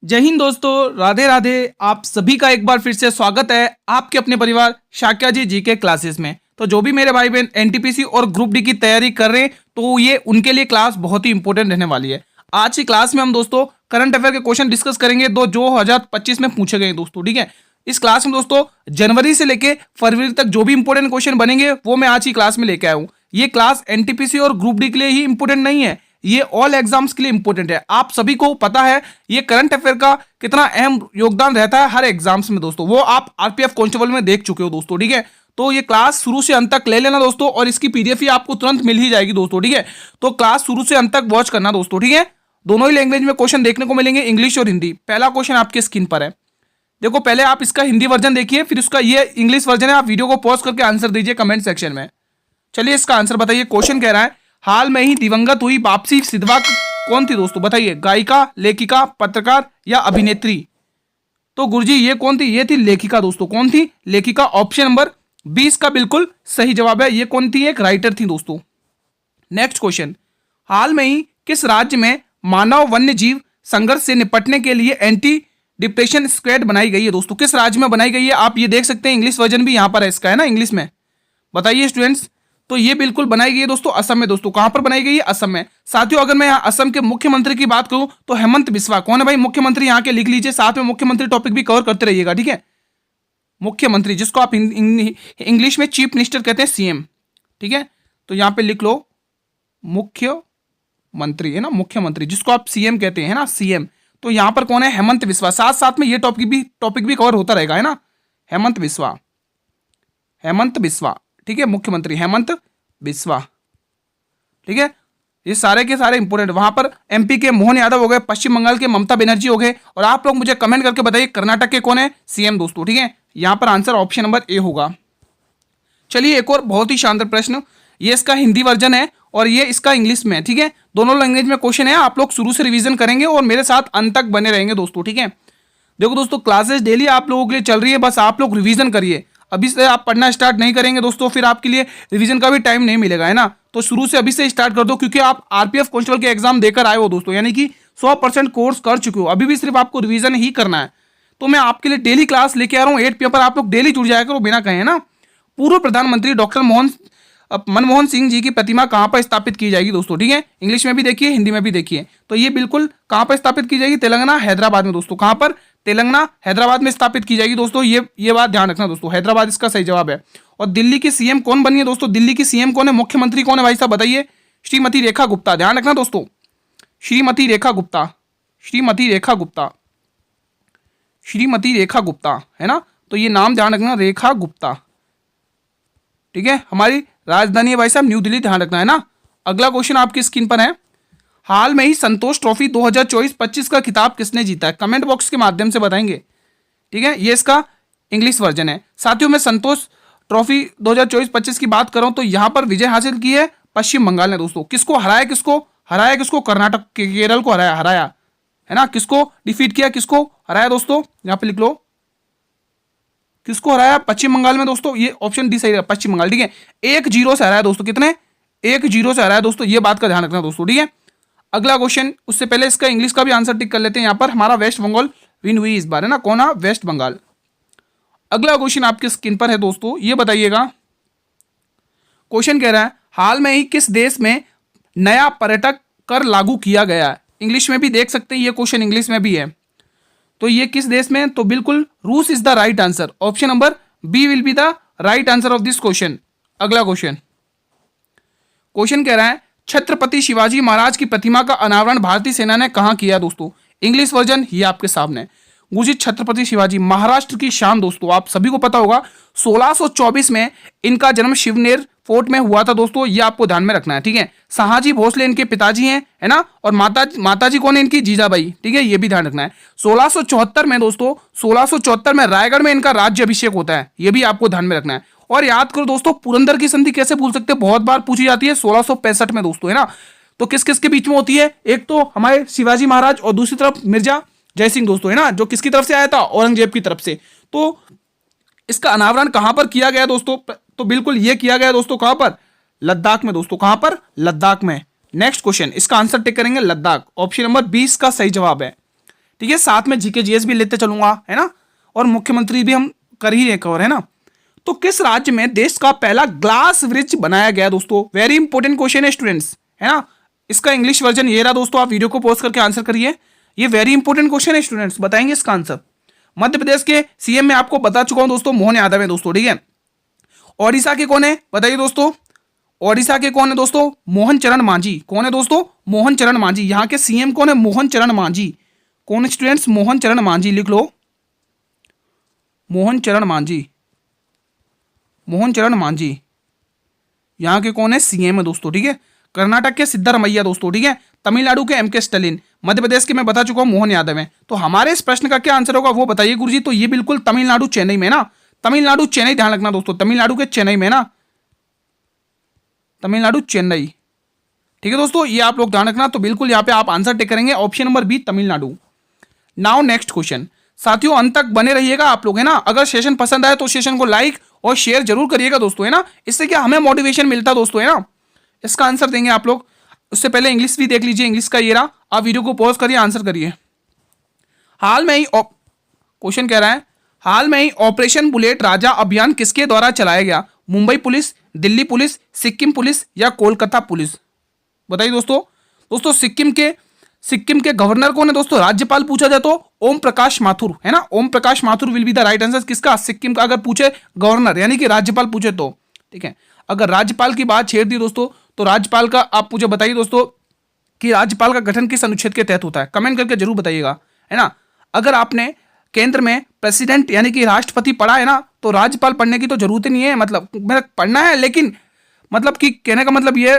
जय हिंद दोस्तों, राधे राधे। आप सभी का एक बार फिर से स्वागत है आपके अपने परिवार शाक्या जी जी के क्लासेस में। तो जो भी मेरे भाई बहन एनटीपीसी और ग्रुप डी की तैयारी कर रहे हैं तो ये उनके लिए क्लास बहुत ही इंपॉर्टेंट रहने वाली है। आज की क्लास में हम दोस्तों करंट अफेयर के क्वेश्चन डिस्कस करेंगे दो जो 2025 में पूछे गए दोस्तों। ठीक है, इस क्लास में दोस्तों जनवरी से लेके फरवरी तक जो भी इंपॉर्टेंट क्वेश्चन बनेंगे वो मैं आज की क्लास में लेके आया हूँ। ये क्लास एनटीपीसी और ग्रुप डी के लिए ही इंपॉर्टेंट नहीं है, ये ऑल एग्जाम्स के लिए इंपॉर्टेंट है। आप सभी को पता है ये करंट अफेयर का कितना अहम योगदान रहता है हर एग्जाम्स में दोस्तों, वो आप आरपीएफ कांस्टेबल में देख चुके हो दोस्तों। ठीक है, तो ये क्लास शुरू से अंत तक ले लेना दोस्तों, और इसकी पीडीएफ ही आपको तुरंत मिल ही जाएगी दोस्तों। ठीक है, तो क्लास शुरू से अंत तक वॉच करना दोस्तों। ठीक है, दोनों ही लैंग्वेज में क्वेश्चन देखने को मिलेंगे, इंग्लिश और हिंदी। पहला क्वेश्चन आपके स्क्रीन पर है, देखो पहले आप इसका हिंदी वर्जन देखिए, फिर उसका ये इंग्लिश वर्जन है। आप वीडियो को पॉज करके आंसर दीजिए कमेंट सेक्शन में। चलिए इसका आंसर बताइए। क्वेश्चन कह रहा है हाल में ही दिवंगत हुई वापसी सिद्धवा कौन थी दोस्तों, बताइए। गायिका, लेखिका, पत्रकार या अभिनेत्री? तो गुरुजी ये कौन थी? ये थी लेखिका दोस्तों। कौन थी? लेखिका। ऑप्शन नंबर 20 का बिल्कुल सही जवाब है। ये कौन थी? एक राइटर थी दोस्तों। नेक्स्ट क्वेश्चन, हाल में ही किस राज्य में मानव वन्य जीव संघर्ष से निपटने के लिए एंटी डिप्रेशन स्क्वाड बनाई गई है दोस्तों? किस राज्य में बनाई गई है? आप ये देख सकते हैं, इंग्लिश वर्जन भी यहां पर है इसका, है ना, इंग्लिश में। बताइए स्टूडेंट्स। तो ये बिल्कुल बनाई गई है दोस्तों असम में दोस्तों। कहां पर बनाई गई है? असम में। साथियों अगर मैं यहाँ असम के मुख्यमंत्री की बात करूं तो हेमंत बिस्वा। कौन है भाई मुख्यमंत्री? यहाँ के लिख लीजिए, साथ में मुख्यमंत्री टॉपिक भी कवर करते रहिएगा। ठीक है, मुख्यमंत्री जिसको आप इंग्लिश में चीफ मिनिस्टर कहते हैं, सीएम। ठीक है, तो यहाँ पे लिख लो मुख्यमंत्री, है ना, मुख्यमंत्री जिसको आप सीएम कहते हैं ना, सीएम। तो यहाँ पर कौन है? हेमंत बिस्वा। साथ साथ में ये टॉपिक भी कवर होता रहेगा, है ना, हेमंत बिस्वा, हेमंत बिस्वा। ठीक है, मुख्यमंत्री हेमंत बिस्वा। ठीक है, ये सारे के सारे इंपोर्टेंट। वहां पर एमपी के मोहन यादव हो गए, पश्चिम बंगाल के ममता बनर्जी हो गए, और आप लोग मुझे कमेंट करके बताइए कर्नाटक के कौन है सीएम दोस्तों। ठीक है, यहां पर आंसर ऑप्शन नंबर ए होगा। चलिए एक और बहुत ही शानदार प्रश्न, ये इसका हिंदी वर्जन है और ये इसका इंग्लिश में है। ठीक है, दोनों लैंग्वेज में क्वेश्चन है। आप लोग शुरू से रिवीजन करेंगे और मेरे साथ अंत तक बने रहेंगे दोस्तों। ठीक है, देखो दोस्तों क्लासेस डेली आप लोगों के लिए चल रही है, बस आप लोग रिवीजन करिए। अभी से आप पढ़ना स्टार्ट नहीं करेंगे दोस्तों फिर आपके लिए रिवीजन का भी टाइम नहीं मिलेगा, है ना। तो शुरू से अभी से स्टार्ट कर दो, क्योंकि आप आरपीएफ कांस्टेबल के एग्जाम देकर आए हो दोस्तों, यानी कि 100% कोर्स कर चुके हो। अभी भी सिर्फ आपको रिवीजन ही करना है। तो मैं आपके लिए डेली क्लास लेके आ रहा हूँ 8 पेपर, आप लोग डेली जुड़ जाया करो बिना कहे, ना। पूर्व प्रधानमंत्री डॉक्टर मनमोहन सिंह जी की प्रतिमा कहां पर स्थापित की जाएगी दोस्तों? ठीक है, इंग्लिश में भी देखिए, हिंदी में भी देखिए। तो ये बिल्कुल कहां पर स्थापित की जाएगी? तेलंगाना हैदराबाद में दोस्तों। कहां पर? तेलंगाना हैदराबाद में स्थापित की जाएगी दोस्तों। ये बात ध्यान रखना दोस्तों, हैदराबाद इसका सही जवाब है। और दिल्ली की सीएम कौन बनी है दोस्तों? दिल्ली की सीएम कौन है? मुख्यमंत्री कौन है भाई साहब, बताइए। श्रीमती रेखा गुप्ता। ध्यान रखना दोस्तों, श्रीमती रेखा गुप्ता, श्रीमती रेखा गुप्ता, श्रीमती रेखा गुप्ता, है ना। तो ये नाम ध्यान रखना, रेखा गुप्ता। ठीक है, हमारी राजधानी है भाई साहब न्यू दिल्ली, ध्यान रखना, है ना। अगला क्वेश्चन आपकी स्क्रीन पर है, हाल में ही संतोष ट्रॉफी 2024-25 का खिताब किसने जीता है? कमेंट बॉक्स के माध्यम से बताएंगे। ठीक है, ये इसका इंग्लिश वर्जन है। साथियों मैं संतोष ट्रॉफी 2024-25 की बात कर रहा हूं तो यहां पर विजय हासिल की है पश्चिम बंगाल ने दोस्तों। किसको हराया? किसको हराया? किसको? कर्नाटक, केरल को हराया, है ना। किसको डिफीट किया? किसको हराया दोस्तों? यहां पर लिख लो, किसको हराया? पश्चिम बंगाल में दोस्तों। ये ऑप्शन डी सही है, पश्चिम बंगाल। ठीक है, 1-0 से हराया दोस्तों। कितने? 1-0 से हराया दोस्तों, ये बात का ध्यान रखना दोस्तों। ठीक है, अगला क्वेश्चन, उससे पहले इसका इंग्लिश का भी आंसर टिक कर लेते हैं। यहां पर हमारा वेस्ट बंगाल विन हुई इस बार, है ना। कौन है? वेस्ट बंगाल। अगला क्वेश्चन आपके स्क्रीन पर है दोस्तों, ये बताइएगा। क्वेश्चन कह रहा है हाल में ही किस देश में नया पर्यटक कर लागू किया गया है? इंग्लिश में भी देख सकते हैं, ये क्वेश्चन इंग्लिश में भी है। तो ये किस देश में? तो बिल्कुल रूस is the right answer. Option number B will be the right answer of this question. अगला क्वेश्चन, क्वेश्चन कह रहा है छत्रपति शिवाजी महाराज की प्रतिमा का अनावरण भारतीय सेना ने कहां किया दोस्तों? इंग्लिश वर्जन ये आपके सामने। गुरु छत्रपति शिवाजी महाराष्ट्र की शान दोस्तों, आप सभी को पता होगा 1624 में इनका जन्म शिवनेर फोर्ट में हुआ था दोस्तों, ये आपको ध्यान में रखना है। ठीक है, शाहजी भोसले इनके पिताजी हैं, है ना। और माताजी कौन है? इनकी जीजाबाई। ठीक है, ये भी ध्यान रखना है। 1674 में दोस्तों, 1674 में रायगढ़ में इनका राज्य अभिषेक होता है, ये भी आपको ध्यान में रखना है। और याद करो दोस्तों, पुरंदर की संधि कैसे भूल सकते हैं, बहुत बार पूछी जाती है। 1665 में दोस्तों, है ना। तो किस किस के बीच में होती है? एक तो हमारे शिवाजी महाराज और दूसरी तरफ मिर्जा जय सिंह दोस्तों, है ना, जो किसकी तरफ से आया था? औरंगजेब की तरफ से। तो इसका अनावरण कहां पर किया गया दोस्तों? तो बिल्कुल ये किया गया दोस्तों, कहां पर? लद्दाख में दोस्तों। कहां पर? लद्दाख में। नेक्स्ट क्वेश्चन, इसका आंसर टिक करेंगे लद्दाख। ऑप्शन नंबर 20 का सही जवाब है। ठीक है, साथ में जीके जीएस भी लेते चलूंगा, है ना, और मुख्यमंत्री भी हम कर ही रहे कवर, है ना। तो किस राज्य में देश का पहला ग्लास ब्रिज बनाया गया दोस्तों? वेरी इंपॉर्टेंट क्वेश्चन है स्टूडेंट्स, है ना। इसका इंग्लिश वर्जन ये रहा दोस्तों, आप वीडियो को पॉज करके आंसर करिए। ये वेरी इंपॉर्टेंट क्वेश्चन है स्टूडेंट्स, बताएंगे इसका आंसर। मध्य प्रदेश के सीएम में आपको बता चुका हूं दोस्तों, मोहन यादव है दोस्तों, ठीक है। ओडिशा के कौन है बताइए दोस्तों? ओडिशा के कौन है दोस्तों? मोहन चरण मांझी। कौन है दोस्तों? मोहन चरण मांझी। यहाँ के सीएम कौन है? मोहन चरण मांझी। कौन स्टूडेंट्स? मोहन चरण मांझी, लिख लो, मोहन चरण मांझी, मोहन चरण मांझी यहाँ के कौन है? सीएम है दोस्तों, ठीक है। कर्नाटक के सिद्धारमैया दोस्तों, ठीक है। तमिलनाडु के एमके स्टालिन। मध्य प्रदेश के मैं बता चुका हूं मोहन यादव है। तो हमारे इस प्रश्न का क्या आंसर होगा वो बताइए गुरुजी। तो ये बिल्कुल तमिलनाडु चेन्नई में ना, तमिलनाडु चेन्नई, ध्यान रखना दोस्तों, तमिलनाडु के चेन्नई में ना, तमिलनाडु चेन्नई, ठीक है दोस्तों, ये आप लोग ध्यान रखना। तो बिल्कुल यहाँ पे आप आंसर टिक करेंगे option number B, Tamil Nadu. Now next question. साथियों अंत तक बने रहिएगा आप लोग, है ना। अगर सेशन पसंद आए तो सेशन को लाइक और शेयर जरूर करिएगा दोस्तों, है ना। इससे क्या हमें मोटिवेशन मिलता दोस्तों, है ना। इसका आंसर देंगे आप लोग। उससे पहले इंग्लिश भी देख लीजिए, इंग्लिश का ये रहा। आप वीडियो को पॉज करिए, आंसर करिए। हाल में ही क्वेश्चन कह रहा है, हाल में ही ऑपरेशन बुलेट राजा अभियान किसके द्वारा चलाया गया? Mumbai police, Delhi police, Sikkim police या कोलकाता पुलिस? बताइए दोस्तों। दोस्तों सिक्किम के गवर्नर कौन है दोस्तों? राज्यपाल पूछा जाए तो ओम प्रकाश माथुर, है ना। Om Prakash Mathur will be the right answer. किसका? सिक्किम का। अगर पूछे गवर्नर यानी कि राज्यपाल पूछे तो, ठीक है। अगर राज्यपाल की बात छेड़ दी दोस्तों तो राज्यपाल का आप मुझे बताइए दोस्तों कि राज्यपाल का गठन किस अनुच्छेद के तहत होता है? कमेंट करके जरूर बताइएगा, है ना। अगर आपने केंद्र में प्रेसिडेंट यानी कि राष्ट्रपति पढ़ा है ना, तो राज्यपाल पढ़ने की तो जरूरत ही नहीं है। मतलब मेरा पढ़ना है, लेकिन मतलब कि कहने का मतलब ये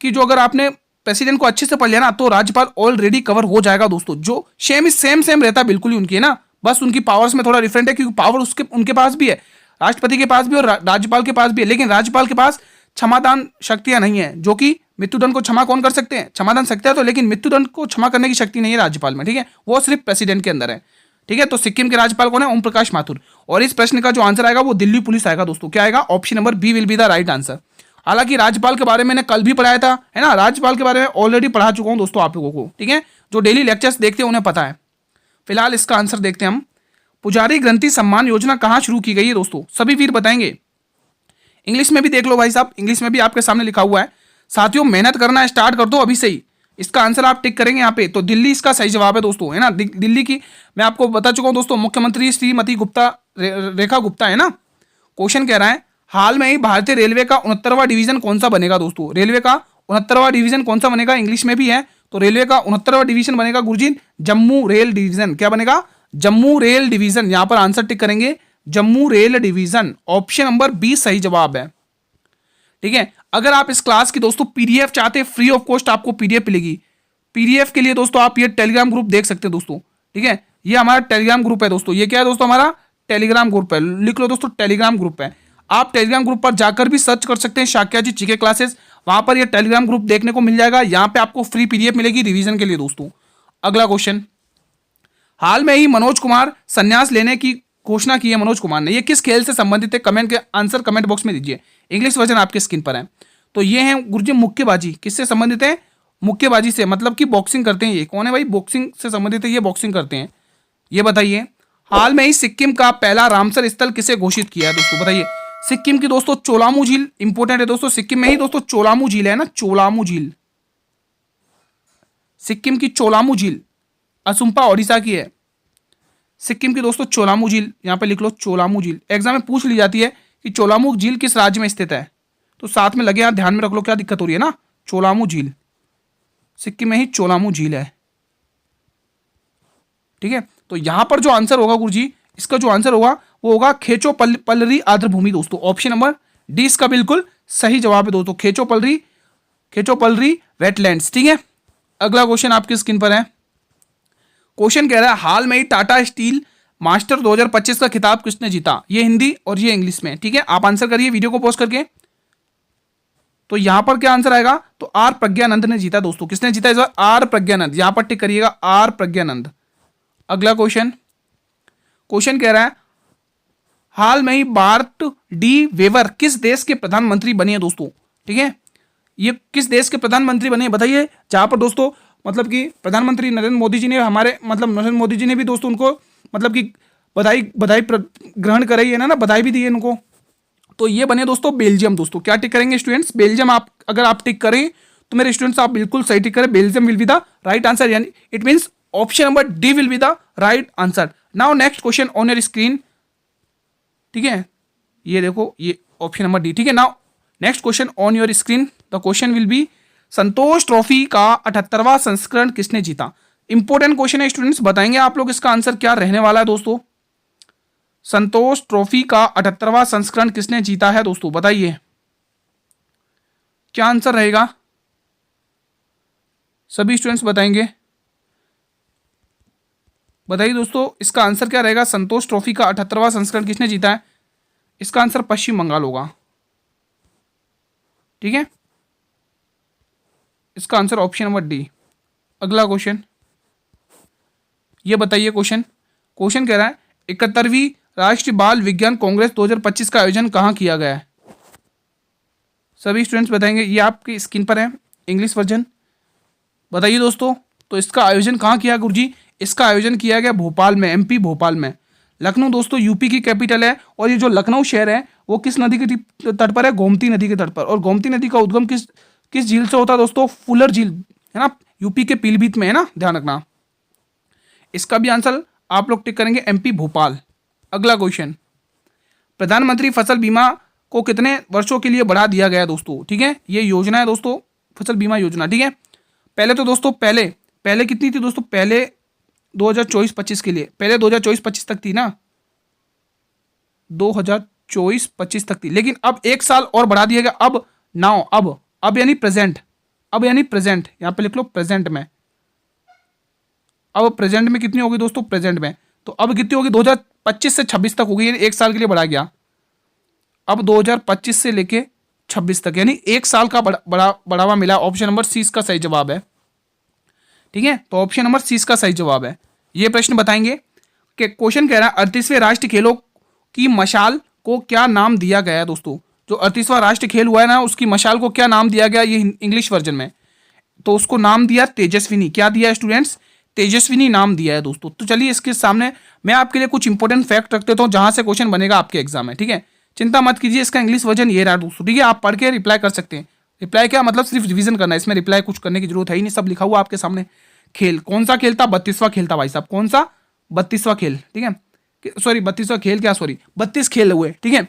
कि जो अगर आपने प्रेसिडेंट को अच्छे से पढ़ लिया ना तो राज्यपाल ऑलरेडी कवर हो जाएगा दोस्तों। जो सेम रहता है बिल्कुल ही उनकी, है ना। बस उनकी पावर्स में थोड़ा डिफरेंट है, क्योंकि पावर उनके पास भी है, राष्ट्रपति के पास भी और राज्यपाल के पास भी है। लेकिन राज्यपाल के पास क्षमादान शक्तियां नहीं है, जो कि मृत्युदंड को क्षमा कौन कर सकते हैं? क्षमादान शक्तियां तो, लेकिन मृत्युदंड को क्षमा करने की शक्ति नहीं है राज्यपाल में, ठीक है। वो सिर्फ प्रेसिडेंट के अंदर है, ठीक है। तो सिक्किम के राज्यपाल कौन है? ओम प्रकाश माथुर। और इस प्रश्न का जो आंसर आएगा वो दिल्ली पुलिस आएगा दोस्तों। क्या आएगा? Option number B will be the right answer. हालांकि राज्यपाल के बारे में मैंने कल भी पढ़ाया था, है ना। राज्यपाल के बारे में ऑलरेडी पढ़ा चुका हूं दोस्तों आप लोगों को, ठीक है। जो डेली लेक्चर्स देखते हैं उन्हें पता है। फिलहाल इसका आंसर देखते हैं हम। पुजारी ग्रंथि सम्मान योजना कहां शुरू की गई है दोस्तों? सभी वीर बताएंगे। इंग्लिश में भी देख लो भाई साहब, इंग्लिश में भी आपके सामने लिखा हुआ है। साथियों मेहनत करना स्टार्ट कर दो अभी से ही। इसका आंसर आप टिक करेंगे यहाँ पे। तो दिल्ली इसका सही जवाब है दोस्तों, है ना। दिल्ली की मैं आपको बता चुका हूं दोस्तों, मुख्यमंत्री श्रीमती गुप्ता, रेखा गुप्ता, है ना। क्वेश्चन कह रहा है, हाल में ही भारतीय रेलवे का 69वां डिवीजन कौन सा बनेगा दोस्तों? रेलवे का 69वां डिवीजन कौन सा बनेगा? इंग्लिश में भी है। तो रेलवे का 69वां डिवीजन बनेगा गुरुजी जम्मू रेल डिवीजन। क्या बनेगा? Jammu rail division. यहां पर आंसर टिक करेंगे Jammu rail division. Option number B सही जवाब है, ठीक है। अगर आप इस क्लास की दोस्तों पीडीएफ चाहते हैं, फ्री ऑफ कॉस्ट आपको पीडीएफ मिलेगी। पीडीएफ के लिए दोस्तों आप ये टेलीग्राम ग्रुप देख सकते हैं दोस्तों, ठीक है। ये हमारा टेलीग्राम ग्रुप है दोस्तों। ये क्या है दोस्तों? हमारा टेलीग्राम ग्रुप है। लिख लो दोस्तों, टेलीग्राम ग्रुप है। आप टेलीग्राम ग्रुप पर जाकर भी सर्च कर सकते हैं शाक्या जी जीके क्लासेस, वहां पर ये टेलीग्राम ग्रुप देखने को मिल जाएगा। यहाँ पे आपको फ्री पीडीएफ मिलेगी रिवीजन के लिए दोस्तों। अगला क्वेश्चन, हाल में ही मनोज कुमार संन्यास लेने की घोषणा की है मनोज कुमार ने। ये किस खेल से संबंधित है? कमेंट के आंसर कमेंट बॉक्स में दीजिए। इंग्लिश वर्जन आपके स्क्रीन पर है। तो ये है गुरुजी मुक्केबाजी। किससे संबंधित है? मुक्केबाजी से, मतलब कि बॉक्सिंग करते हैं। ये कौन है भाई? बॉक्सिंग से संबंधित है, ये बॉक्सिंग करते हैं। ये बताइए, हाल में ही सिक्किम का पहला रामसर स्थल किसे घोषित किया है दोस्तों? बताइए। सिक्किम की दोस्तों चोलामू झील इंपोर्टेंट है दोस्तों। सिक्किम में ही दोस्तों चोलामू झील है ना, चोलामू झील। सिक्किम की चोलामू झील असुम्पा ओडिशा की है। सिक्किम की दोस्तों चोलामू झील, यहां पे लिख लो चोलामू झील। एग्जाम में पूछ ली जाती है कि चोलामू झील किस राज्य में स्थित है, तो साथ में लगे यहां ध्यान में रख लो, क्या दिक्कत हो रही है ना। चोलामू झील सिक्किम में ही चोलामू झील है, ठीक है। तो यहां पर जो आंसर होगा गुरुजी, इसका जो आंसर होगा वो होगा खेचो पल्लरी आर्द्रभूमि दोस्तों। ऑप्शन नंबर डी इसका बिल्कुल सही जवाब है दोस्तों, खेचो पल्लरी वेटलैंड्स, ठीक है। अगला क्वेश्चन आपकी स्क्रीन पर है। क्वेश्चन कह रहा है, हाल में ही टाटा स्टील मास्टर 2025 का खिताब किसने जीता? ये हिंदी और ये इंग्लिश में, ठीक है। आप आंसर करिए वीडियो को पॉज करके। तो यहां पर क्या आंसर आएगा? तो आर प्रज्ञानंद ने जीता दोस्तों। किसने जीता इस बार? आर प्रज्ञानंद। यहां पर टिक करिएगा आर प्रज्ञानंद। अगला क्वेश्चन कह रहा है, हाल में ही बार्ट डी वेवर किस देश के प्रधानमंत्री बने हैं दोस्तों? ठीक है, ये किस देश के प्रधानमंत्री बने बताइए। जहां पर दोस्तों मतलब कि प्रधानमंत्री नरेंद्र मोदी जी ने हमारे मतलब नरेंद्र मोदी जी ने भी दोस्तों उनको मतलब कि बधाई बधाई ग्रहण कराई है ना, बधाई भी दी है उनको। तो ये बने दोस्तों बेल्जियम। दोस्तों क्या टिक करेंगे स्टूडेंट्स? बेल्जियम। आप अगर आप टिक करें तो मेरे स्टूडेंट्स आप बिल्कुल सही टिक करें, Belgium will be the right answer, यानी it means option number D will be the right answer. Now next question on your screen, ठीक है, ये देखो ये ऑप्शन नंबर डी, ठीक है। Now next question on your screen, the question will be Santosh trophy का 78वां संस्करण किसने जीता? इंपॉर्टेंट क्वेश्चन है स्टूडेंट्स, बताएंगे आप लोग इसका आंसर क्या रहने वाला है दोस्तों। संतोष ट्रॉफी का 78वां संस्करण किसने जीता है दोस्तों, बताइए क्या आंसर रहेगा? सभी स्टूडेंट्स बताएंगे, बताइए दोस्तों इसका आंसर क्या रहेगा। संतोष ट्रॉफी का 78वां संस्करण किसने जीता है? इसका आंसर पश्चिम बंगाल होगा, ठीक है। इसका आंसर ऑप्शन नंबर डी। अगला क्वेश्चन, ये बताइए क्वेश्चन कह रहा है 71वीं राष्ट्रीय बाल विज्ञान कांग्रेस 2025 का आयोजन कहाँ किया गया है? सभी स्टूडेंट्स बताएंगे, ये आपकी स्क्रीन पर है इंग्लिश वर्जन, बताइए दोस्तों। तो इसका आयोजन कहाँ किया गुरुजी? इसका आयोजन किया गया भोपाल में, एमपी भोपाल में। लखनऊ दोस्तों यूपी की कैपिटल है, और ये जो लखनऊ शहर है वो किस नदी के तट पर है? गोमती नदी के तट पर। और गोमती नदी का उद्गम किस किस झील से होता है दोस्तों? फुलर झील, है ना, यूपी के पीलीभीत में है ना, ध्यान रखना। इसका भी आंसर आप लोग टिक करेंगे एमपी भोपाल। अगला क्वेश्चन, प्रधानमंत्री फसल बीमा को कितने वर्षों के लिए बढ़ा दिया गया दोस्तों? ठीक है, ये योजना है दोस्तों, फसल बीमा योजना, ठीक है। पहले तो दोस्तों पहले कितनी थी दोस्तों? पहले 2024-25 के लिए, पहले 2024-25 तक थी ना, 2024-25 तक थी, लेकिन अब एक साल और बढ़ा दिया गया। अब नाउ अब यानी प्रेजेंट, अब यानी प्रेजेंट, यहां पे लिख लो प्रेजेंट में। अब प्रेजेंट में कितनी होगी दोस्तों? प्रेजेंट में तो अब कितनी होगी? 2025 से 26 तक होगी, यानी एक साल के लिए बढ़ा गया। अब 2025 से लेके 26 तक, यानी एक साल का बढ़ावा मिला। ऑप्शन नंबर सी इसका सही जवाब है, ठीक है। तो ऑप्शन नंबर सी इसका सही जवाब है। ये प्रश्न बताएंगे कि क्वेश्चन कह रहा है 38वें राष्ट्रीय खेलों की मशाल को क्या नाम दिया गया है दोस्तों? जो 38वां राष्ट्रीय खेल हुआ है ना, उसकी मशाल को क्या नाम दिया गया? ये इंग्लिश वर्जन में, तो उसको नाम दिया तेजस्विनी। क्या दिया है स्टूडेंट्स? तेजस्विनी नाम दिया है दोस्तों। तो चलिए इसके सामने मैं आपके लिए कुछ इंपॉर्टेंट फैक्ट रख देता हूं जहां से क्वेश्चन बनेगा आपके एग्जाम में, ठीक है। चिंता मत कीजिए, इसका इंग्लिश वर्जन ये रहा दोस्तों, ठीक है। आप पढ़ के रिप्लाई कर सकते हैं। रिप्लाई क्या मतलब? सिर्फ रिवीजन करना है, इसमें रिप्लाई कुछ करने की जरूरत है ही नहीं, सब लिखा हुआ आपके सामने। खेल कौन सा खेल था? 32वां खेल था भाई साहब। कौन सा? 32वां खेल, ठीक है। सॉरी 32वां खेल क्या, सॉरी 32 खेल हुए, ठीक है।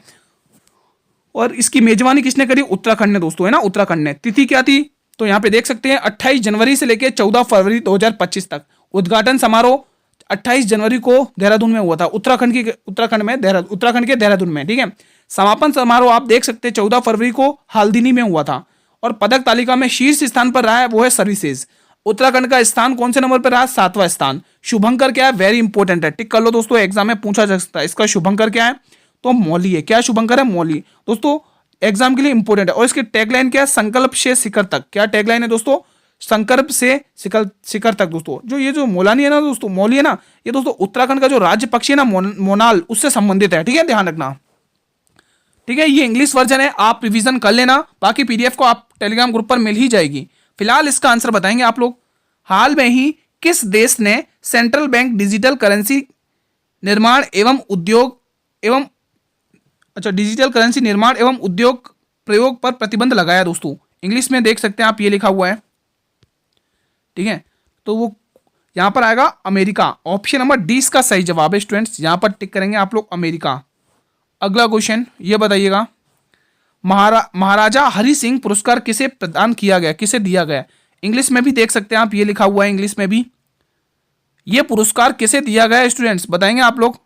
और इसकी मेजबानी किसने करी? उत्तराखंड ने दोस्तों, है ना, उत्तराखंड ने। तिथि क्या थी? तो यहाँ पे देख सकते हैं 28 जनवरी से लेकर 14 फरवरी 2025 तक। उद्घाटन समारोह 28 जनवरी को देहरादून में हुआ था, उत्तराखंड के देहरादून में, ठीक है। समापन समारोह आप देख सकते हैं 14 फरवरी को हाल्दिनी में हुआ था। और पदक तालिका में शीर्ष स्थान पर रहा है वो है सर्विसेज। उत्तराखंड का स्थान कौन से नंबर पर रहा? 7वां स्थान। शुभंकर क्या है? वेरी इंपॉर्टेंट है, टिक कर लो दोस्तों, एग्जाम में पूछा जा सकता है। इसका शुभंकर क्या है? तो मौली है। क्या शुभंकर है? मौली दोस्तों, एग्जाम के लिए इंपॉर्टेंट है। और इसकी टैगलाइन क्या है? संकल्प से शिखर तक। क्या टैगलाइन है दोस्तों? संकल्प से शिखर तक दोस्तों। जो ये जो मौलानी है ना दोस्तों, मौली है ना, ये दोस्तों उत्तराखंड का जो राज्य पक्षी है ना, मोनाल, उससे संबंधित है, ठीक है, ध्यान रखना, ठीक है। ये इंग्लिश वर्जन है, आप रिवीजन कर लेना, बाकी पीडीएफ को आप टेलीग्राम ग्रुप पर मिल ही जाएगी। फिलहाल इसका आंसर बताएंगे आप लोग। हाल में ही किस देश ने सेंट्रल बैंक डिजिटल करेंसी निर्माण एवं उद्योग डिजिटल करेंसी निर्माण एवं उद्योग प्रयोग पर प्रतिबंध लगाया दोस्तों? इंग्लिश में देख सकते हैं आप, ये लिखा हुआ है, ठीक है। तो वो यहां पर आएगा अमेरिका। ऑप्शन नंबर डी इसका सही जवाब है स्टूडेंट्स, यहां पर टिक करेंगे आप लोग अमेरिका। अगला क्वेश्चन ये बताइएगा, महाराजा हरि सिंह पुरस्कार किसे प्रदान किया गया, किसे दिया गया? इंग्लिश में भी देख सकते हैं आप, ये लिखा हुआ है इंग्लिश में भी। ये पुरस्कार किसे दिया गया स्टूडेंट्स, बताएंगे आप लोग।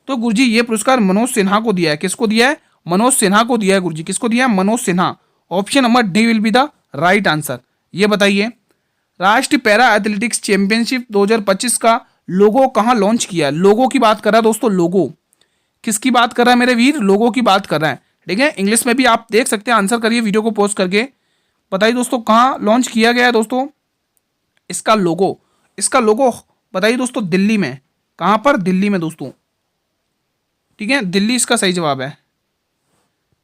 तो गुरुजी ये पुरस्कार मनोज सिन्हा को दिया है। किसको दिया है? मनोज सिन्हा को दिया है गुरुजी। किसको दिया है? Manoj Sinha. Option number D will be the right answer. ये बताइए, राष्ट्रीय पैरा एथलेटिक्स चैंपियनशिप 2025 का लोगो कहां लॉन्च किया? लोगो की बात कर रहा है दोस्तों, लोगो किसकी बात कर रहा है मेरे वीर? लोगो की बात कर रहा है, ठीक है। इंग्लिश में भी आप देख सकते हैं, आंसर करिए वीडियो को पॉज करके। बताइए दोस्तों कहां लॉन्च किया गया है दोस्तों इसका लोगो बताइए दोस्तों। दिल्ली में। कहां पर? दिल्ली में दोस्तों, ठीक है, दिल्ली इसका सही जवाब है।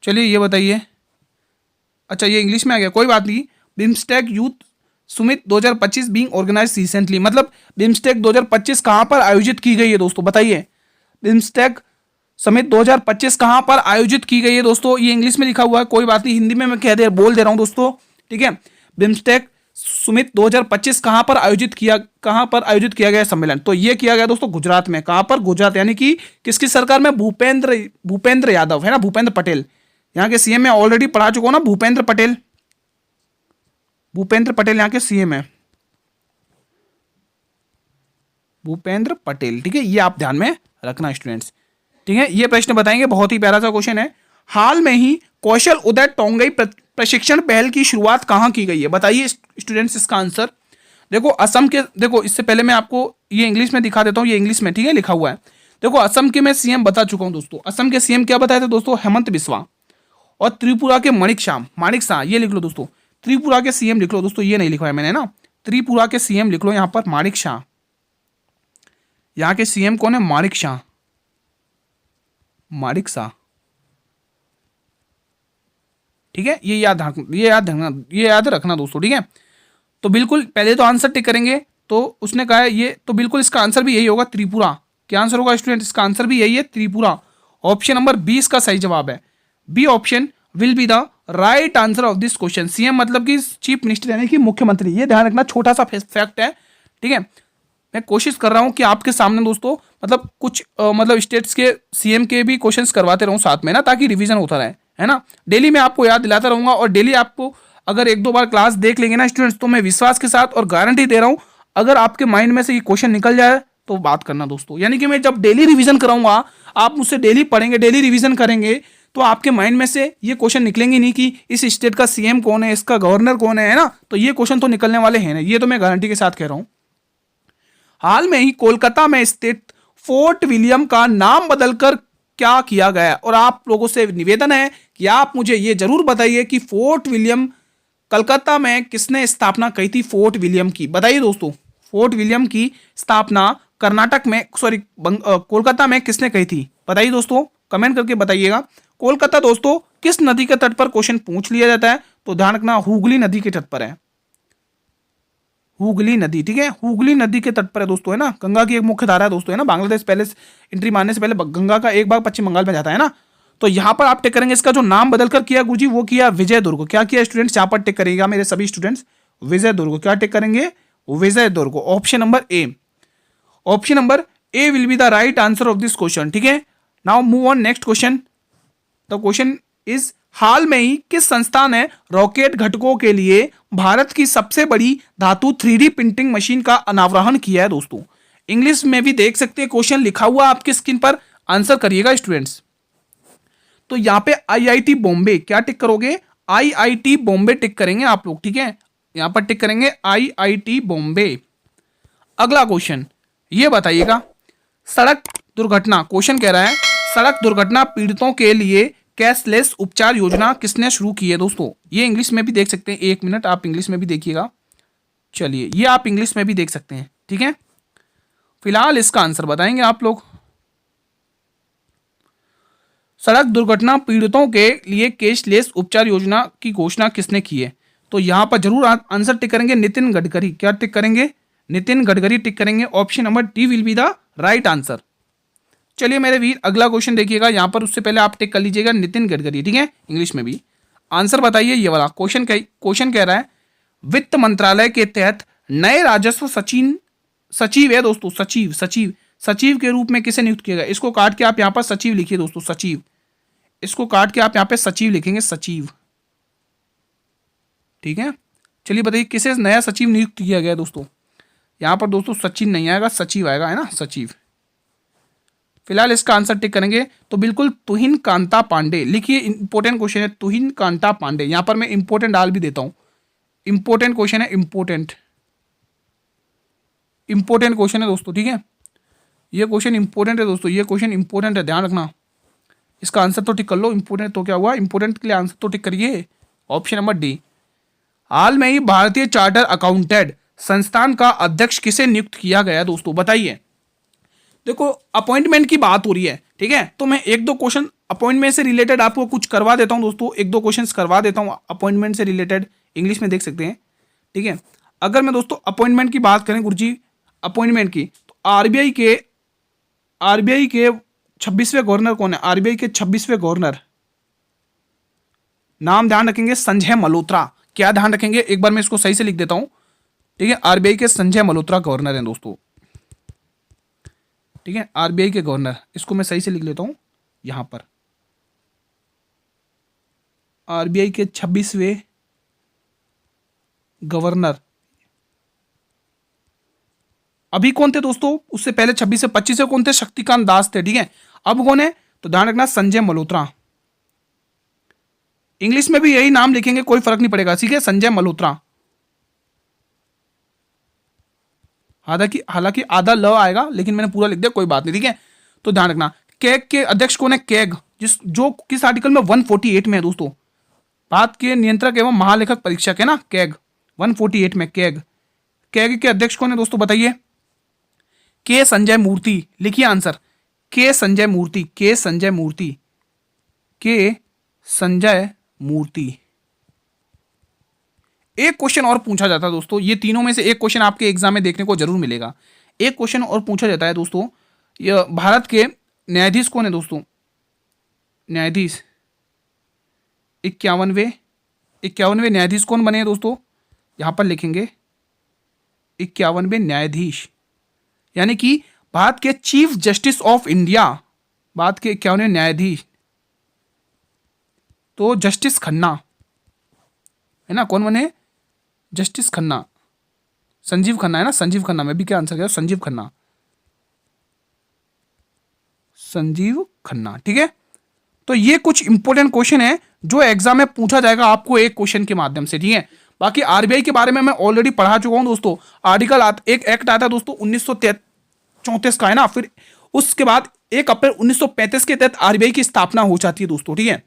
चलिए ये बताइए, अच्छा ये इंग्लिश में आ गया, कोई बात नहीं। BIMSTEC youth summit 2025 being organised recently, मतलब बिम्स्टेक 2025 कहां पर आयोजित की गई है दोस्तों, बताइए। बिम्स्टेक समिट 2025 कहां पर आयोजित की गई है दोस्तों, ये इंग्लिश में लिखा हुआ है, कोई बात नहीं, हिंदी में मैं बोल दे रहा हूं दोस्तों, ठीक है। बिम्स्टेक सुमित 2025 कहां पर आयोजित किया गया सम्मेलन, तो ये किया गया दोस्तों गुजरात में। कहां पर? गुजरात, यानी कि किसकी सरकार में? भूपेंद्र यादव, है ना, भूपेंद्र पटेल, यहाँ के सीएम। मैं ऑलरेडी पढ़ा चुका हूं ना, भूपेंद्र पटेल यहाँ के सीएम है, भूपेंद्र पटेल, ठीक है। ये आप ध्यान में रखना स्टूडेंट्स, ठीक है। ये प्रश्न बताएंगे, बहुत ही प्यारा सा क्वेश्चन है। हाल में ही कौशल उदय टोंगई प्रशिक्षण पहल की शुरुआत कहां की गई है, बताइए स्टूडेंट्स इसका आंसर। देखो असम के, देखो इससे पहले मैं आपको ये इंग्लिश में दिखा देता हूं, ये इंग्लिश में, ठीक है, लिखा हुआ है। देखो असम के मैं सीएम बता चुका हूं दोस्तों। असम के सीएम क्या बताए थे दोस्तों? हेमंत बिस्वा। और त्रिपुरा के माणिक शाह, ये लिख लो दोस्तों। त्रिपुरा के सीएम लिख लो दोस्तों, ये नहीं लिखा है मैंने ना, त्रिपुरा के सीएम लिख लो यहां पर, माणिक शाह। यहाँ के सीएम कौन है? माणिक शाह, ठीक है। ये याद रखना दोस्तों, ठीक है। तो बिल्कुल पहले तो आंसर टिक करेंगे, तो उसने कहा है ये, तो बिल्कुल इसका आंसर भी यही होगा, त्रिपुरा। क्या आंसर होगा स्टूडेंट? इसका आंसर भी यही है, त्रिपुरा। ऑप्शन नंबर 20 का सही जवाब है, B option will be the right answer of this question. CM मतलब कि चीफ मिनिस्टर, यानी कि मुख्यमंत्री, ये ध्यान रखना, छोटा सा फैक्ट है, ठीक है। मैं कोशिश कर रहा हूं कि आपके सामने दोस्तों मतलब कुछ मतलब स्टेट्स के सीएम के भी क्वेश्चंस करवाते रहूं साथ में ना, ताकि रिवीजन होता रहे, है ना। डेली मैं आपको याद दिलाता रहूंगा, और डेली आपको अगर 1-2 बार क्लास देख लेंगे ना स्टूडेंट्स, तो मैं विश्वास के साथ और गारंटी दे रहा हूं, अगर आपके माइंड में से ये क्वेश्चन निकल जाए तो बात करना दोस्तों। यानी कि मैं जब डेली रिवीजन कराऊंगा, आप मुझसे डेली पढ़ेंगे, डेली रिवीजन करेंगे, तो आपके माइंड में से ये क्वेश्चन निकलेंगे नहीं कि इस स्टेट का सीएम कौन है, इसका गवर्नर कौन है ना, तो ये क्वेश्चन तो निकलने वाले हैं ना, ये तो मैं गारंटी के साथ कह रहा हूं। हाल में ही कोलकाता में स्थित फोर्ट विलियम का नाम बदलकर क्या किया गया, और आप लोगों से निवेदन है कि आप मुझे ये जरूर बताइए कि फोर्ट विलियम कलकत्ता में किसने स्थापना की थी, फोर्ट विलियम की, बताइए दोस्तों। फोर्ट विलियम की स्थापना कर्नाटक में, कोलकाता में किसने की थी, बताइए दोस्तों, कमेंट करके बताइएगा। कोलकाता दोस्तों किस नदी के तट पर, क्वेश्चन पूछ लिया जाता है, तो ध्यान रखना हुगली नदी के तट पर है, हुगली नदी, ठीक है, हुगली नदी के तट पर है दोस्तों, है ना। गंगा की एक मुख्य धारा है दोस्तों, है ना। बांग्लादेश पहले एंट्री मारने से पहले गंगा का एक भाग पश्चिम बंगाल में जाता है ना, तो यहां पर आप टिक करेंगे। इसका जो नाम बदलकर किया गुरुजी, वो किया विजय दुर्ग। क्या किया स्टूडेंट्स? यहां पर टिक करेगा मेरे सभी स्टूडेंट्स, विजय दुर्ग। क्या टिक करेंगे? Vijaydurg. Option number A, option number A will be the right answer of this question, ठीक है। Now move on next question. The question is, हाल में ही किस संस्था ने रॉकेट घटकों के लिए भारत की सबसे बड़ी धातु 3D प्रिंटिंग मशीन का अनावरण किया है दोस्तों। इंग्लिश में भी देख सकते हैं, क्वेश्चन लिखा हुआ आपकी स्क्रीन पर, आंसर करिएगा स्टूडेंट्स। तो यहां पे आईआईटी बॉम्बे, क्या टिक करोगे? आईआईटी बॉम्बे टिक करेंगे आप लोग, ठीक है। यहां पर टिक करेंगे आईआईटी बॉम्बे। अगला क्वेश्चन ये बताइएगा, सड़क दुर्घटना, क्वेश्चन कह रहा है सड़क दुर्घटना पीड़ितों के लिए कैशलेस उपचार योजना किसने शुरू की है दोस्तों। ये इंग्लिश में भी देख सकते हैं, 1 मिनट आप इंग्लिश में भी देखिएगा। चलिए ये आप इंग्लिश में भी देख सकते हैं, ठीक है। फिलहाल इसका आंसर बताएंगे आप लोग। सड़क दुर्घटना पीड़ितों के लिए कैशलेस उपचार योजना की घोषणा किसने की है, तो यहां पर जरूर आंसर टिक करेंगे नितिन गडकरी। क्या टिक करेंगे? नितिन गडकरी टिक करेंगे। Option number D will be the right answer. चलिए मेरे वीर अगला क्वेश्चन देखिएगा, यहां पर उससे पहले आप टिक कर लीजिएगा नितिन गडकरी, ठीक है, इंग्लिश में भी। आंसर बताइए ये वाला क्वेश्चन कह रहा है, वित्त मंत्रालय के तहत नए राजस्व सचिव है दोस्तों, सचिव के रूप में किसे नियुक्त किया गया। इसको काट के आप यहां पर सचिव लिखिए दोस्तों, सचिव, इसको काट के आप यहां पे सचिव लिखेंगे, सचिव, ठीक है। चलिए बताइए किसे नया सचिव नियुक्त किया गया दोस्तों। यहां पर दोस्तों सचिन नहीं आएगा, सचिव आएगा, है ना, सचिव। फिलहाल इसका आंसर टिक करेंगे तो बिल्कुल तुहिन कांता पांडे लिखिए। इंपॉर्टेंट क्वेश्चन है, तुहिन कांता पांडे। यहां पर मैं इंपॉर्टेंट डाल भी देता हूं, इंपॉर्टेंट क्वेश्चन है, इंपॉर्टेंट क्वेश्चन है दोस्तों, ठीक है। ये क्वेश्चन इंपॉर्टेंट है दोस्तों, ये क्वेश्चन इंपॉर्टेंट है, ध्यान रखना। इसका आंसर तो टिक कर लो, इंपॉर्टेंट तो क्या हुआ, इंपॉर्टेंट के लिए आंसर तो टिक करिए। Option number D. हाल में ही भारतीय चार्टर अकाउंटेंट संस्थान का अध्यक्ष किसे नियुक्त किया गया दोस्तों, बताइए। देखो अपॉइंटमेंट की बात हो रही है, ठीक है, तो मैं 1-2 क्वेश्चन अपॉइंटमेंट से रिलेटेड आपको कुछ करवा देता हूं दोस्तों, 1-2 क्वेश्चंस करवा देता हूं अपॉइंटमेंट से रिलेटेड, इंग्लिश में देख सकते हैं, ठीक है। अगर मैं दोस्तों अपॉइंटमेंट की बात करें गुरुजी, अपॉइंटमेंट की, तो आरबीआई के 26वें गवर्नर कौन है? आरबीआई के 26वें गवर्नर, नाम ध्यान रखेंगे संजय मल्होत्रा। क्या ध्यान रखेंगे, एक बार मैं इसको सही से लिख देता हूं, ठीक है। आरबीआई के संजय मल्होत्रा गवर्नर हैं दोस्तों, ठीक है, आरबीआई के गवर्नर, इसको मैं सही से लिख लेता हूं यहां पर। आरबीआई के 26वें गवर्नर अभी कौन थे दोस्तों? उससे पहले 26 से 25 से कौन थे? शक्तिकांत दास थे, ठीक है। अब कौन है? तो ध्यान रखना संजय मल्होत्रा। इंग्लिश में भी यही नाम लिखेंगे, कोई फर्क नहीं पड़ेगा, ठीक है, संजय मल्होत्रा। हालांकि आधा ल आएगा, लेकिन मैंने पूरा लिख दिया, कोई बात नहीं, ठीक है। तो ध्यान रखना कैग के अध्यक्ष कौन है? कैग, जो किस आर्टिकल में? 148 में है दोस्तों। भारत के नियंत्रक एवं महालेखक परीक्षक है ना, कैग, 148 में कैग। कैग के अध्यक्ष कौन है दोस्तों, बताइए? के संजय मूर्ति। लिखिए आंसर, के संजय मूर्ति, के संजय मूर्ति, के संजय मूर्ति। एक क्वेश्चन और पूछा जाता है दोस्तों, ये तीनों में से एक क्वेश्चन आपके एग्जाम में देखने को जरूर मिलेगा। एक क्वेश्चन और पूछा जाता है दोस्तों, ये भारत के न्यायाधीश कौन है दोस्तों? न्यायाधीश 51वें न्यायाधीश कौन बने हैं दोस्तों? यहां पर लिखेंगे 51वें न्यायाधीश, यानी कि भारत के chief justice of India, Bharat के 51वें न्यायाधीश, तो जस्टिस खन्ना है ना। कौन बने? जस्टिस खन्ना, संजीव खन्ना है ना, संजीव खन्ना। मैं भी क्या आंसर किया? संजीव खन्ना, संजीव खन्ना, ठीक है। तो ये कुछ इंपॉर्टेंट क्वेश्चन है जो एग्जाम में पूछा जाएगा आपको एक क्वेश्चन के माध्यम से, ठीक है। बाकी आरबीआई के बारे में मैं ऑलरेडी पढ़ा चुका हूं दोस्तों। एक एक्ट आता है दोस्तों 1934 का, है ना। फिर उसके बाद 1 अप्रैल 1935 के तहत आरबीआई की स्थापना हो जाती है दोस्तों, ठीक है।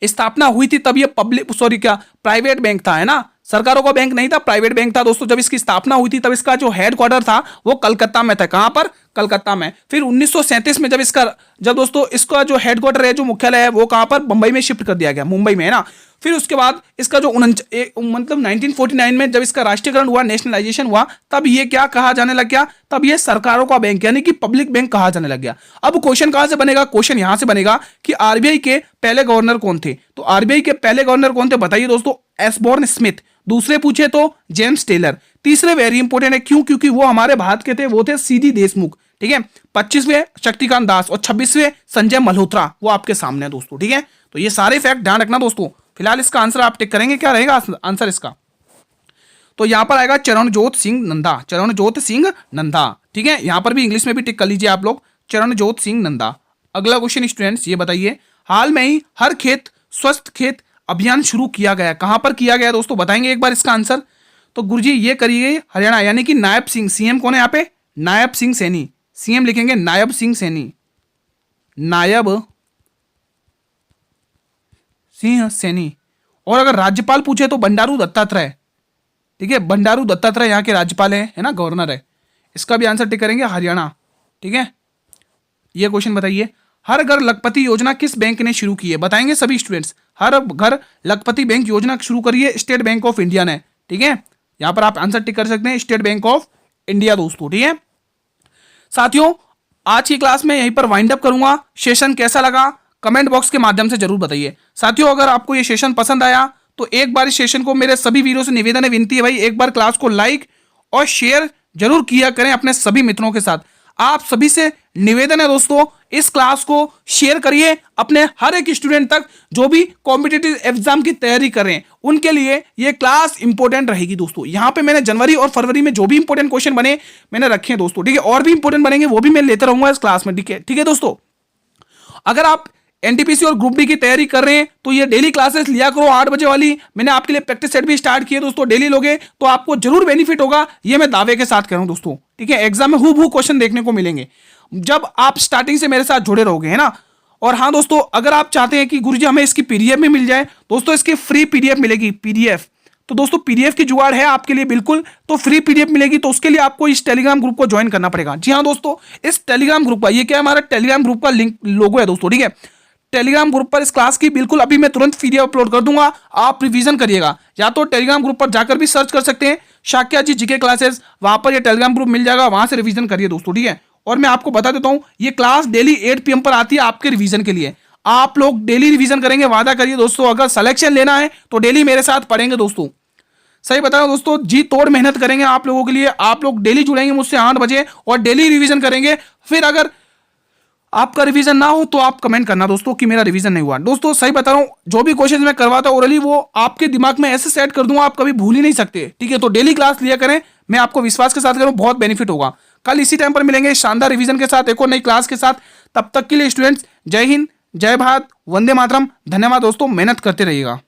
स्थापना हुई थी तब ये प्राइवेट बैंक था, है ना, सरकारों का बैंक नहीं था, प्राइवेट बैंक था दोस्तों। जब इसकी स्थापना हुई थी तब इसका जो हेडक्वार्टर था वो कलकत्ता में था। कहां पर? कलकत्ता में। फिर 1937 में जब दोस्तों इसका जो हेडक्वार्टर है, जो मुख्यालय है, वो कहां पर? मुंबई में शिफ्ट कर दिया गया, मुंबई में, है ना। फिर उसके बाद इसका जो 1949 में जब इसका राष्ट्रीयकरण हुआ, नेशनलाइजेशन हुआ, तब ये क्या कहा जाने लग गया? तब ये सरकारों का बैंक यानी कि पब्लिक बैंक कहा जाने लग गया। अब क्वेश्चन कहां से बनेगा? क्वेश्चन यहां से बनेगा कि आरबीआई के पहले गवर्नर कौन थे? तो आरबीआई के पहले गवर्नर कौन थे बताइए दोस्तों? एसबॉर्न स्मिथ। दूसरे पूछे तो जेम्स टेलर। तीसरे वेरी इंपॉर्टेंट है, क्यों? क्योंकि वो हमारे भारत के थे, वो थे सीडी देशमुख, ठीक है। 25वें शक्तिकांत दास और 26वें संजय मल्होत्रा, वो आपके सामने है दोस्तों, ठीक है। तो ये सारे फैक्ट ध्यान रखना दोस्तों। फिलहाल इसका आंसर आप टिक करेंगे, क्या रहेगा आंसर इसका? तो यहां पर आएगा चरणजोत सिंह नंदा, चरणजोत सिंह नंदा, ठीक है। यहां पर भी इंग्लिश में भी टिक कर लीजिए आप लोग, चरणजोत सिंह नंदा। अगला क्वेश्चन स्टूडेंट्स, ये बताइए, हाल में ही हर खेत स्वस्थ खेत अभियान शुरू किया गया, कहां पर किया गया दोस्तों? बताएंगे एक बार इसका आंसर? तो गुरुजी ये करिए हरियाणा, यानी कि नायब सिंह, सीएम कौन है यहाँ पे? नायब सिंह सैनी। सीएम लिखेंगे नायब सिंह सैनी, नायब सिंह सैनी। और अगर राज्यपाल पूछे तो बंडारू दत्तात्रेय, ठीक है, बंडारू दत्तात्रेय यहाँ के राज्यपाल है ना, गवर्नर है। इसका भी आंसर टिक करेंगे हरियाणा, ठीक है। ये क्वेश्चन बताइए, हर घर लखपति योजना किस बैंक ने शुरू की है? बताएंगे सभी स्टूडेंट्स। हर घर लखपति बैंक योजना शुरू करी है स्टेट बैंक ऑफ इंडिया ने, ठीक है। यहां पर आप आंसर टिक कर सकते हैं, स्टेट बैंक ऑफ इंडिया दोस्तों, ठीक है। साथियों, आज की क्लास में यहीं पर वाइंड अप करूंगा। सेशन कैसा लगा कमेंट बॉक्स के माध्यम से जरूर बताइए। साथियों, अगर आपको ये सेशन पसंद आया तो एक बार इस सेशन को, मेरे सभी वीडियो से निवेदन है, विनती है भाई, एक बार क्लास को लाइक और शेयर जरूर किया करें अपने सभी मित्रों के साथ। आप सभी से निवेदन है दोस्तों, इस क्लास को शेयर करिए अपने हर एक स्टूडेंट तक जो भी कॉम्पिटिटिव एग्जाम की तैयारी कर रहे हैं, उनके लिए ये क्लास इंपॉर्टेंट रहेगी दोस्तों। यहां पे मैंने जनवरी और फरवरी में जो भी इंपॉर्टेंट क्वेश्चन बने मैंने रखे हैं दोस्तों, ठीक है। और भी इंपॉर्टेंट बनेंगे वो भी मैं लेते रहूंगा इस क्लास में, ठीक है दोस्तों। अगर आप एनटीपीसी और ग्रुप डी की तैयारी कर रहे हैं तो ये डेली क्लासेस लिया करो 8 बजे वाली। मैंने आपके लिए प्रैक्टिस सेट भी स्टार्ट किए दोस्तों, डेली लोगे तो आपको जरूर बेनिफिट होगा, ये मैं दावे के साथ कह रहा हूं दोस्तों, ठीक है। एग्जाम में हूबहू क्वेश्चन देखने को मिलेंगे जब आप स्टार्टिंग से मेरे साथ जुड़े रहोगे, है ना। और हाँ दोस्तों, अगर आप चाहते हैं कि गुरुजी हमें इसकी पीडीएफ में मिल जाए, दोस्तों इसकी फ्री पीडीएफ मिलेगी, पीडीएफ। तो दोस्तों पीडीएफ की जुगाड़ है आपके लिए बिल्कुल, तो फ्री पीडीएफ मिलेगी, तो उसके लिए आपको इस टेलीग्राम ग्रुप को ज्वाइन करना पड़ेगा। जी हाँ दोस्तों, इस टेलीग्राम ग्रुप का, ये क्या है, हमारा टेलीग्राम ग्रुप का लिंक लोगो है दोस्तों, ठीक है। टेलीग्राम ग्रुप पर इस क्लास की बिल्कुल अभी मैं तुरंत पीडीएफ अपलोड कर दूंगा, आप रिवीजन करिएगा। या तो टेलीग्राम ग्रुप पर जाकर भी सर्च कर सकते हैं शाक्या जी जीके क्लासेस, वहां पर ये टेलीग्राम ग्रुप मिल जाएगा, वहां से रिवीजन करिए दोस्तों, ठीक है। और मैं आपको बता देता हूं ये क्लास डेली 8 PM पर आती है आपके रिवीजन के लिए। आप लोग डेली रिवीजन करेंगे, वादा करिए दोस्तों, अगर सिलेक्शन लेना है तो डेली मेरे साथ पढ़ेंगे दोस्तों। सही बता रहा हूं दोस्तों, जी तोड़ मेहनत करेंगे आप लोगों के लिए। आप लोग डेली जुड़ेंगे मुझसे 8 बजे और डेली रिवीजन करेंगे। फिर अगर आपका रिवीजन ना हो तो आप कमेंट करना दोस्तों कि मेरा रिवीजन नहीं हुआ। दोस्तों सही बता रहा हूं, जो भी क्वेश्चन मैं करवाता हूं ओरली वो आपके दिमाग में ऐसे सेट कर दूंगा आप कभी भूल ही नहीं सकते, ठीक है। तो डेली क्लास लिया करें, मैं आपको विश्वास के साथ करूं, बहुत बेनिफिट होगा। कल इसी टाइम पर मिलेंगे शानदार रिवीजन के साथ, एक और नई क्लास के साथ। तब तक के लिए स्टूडेंट्स जय हिंद, जय भारत, वंदे मातरम। धन्यवाद दोस्तों, मेहनत करते रहिएगा।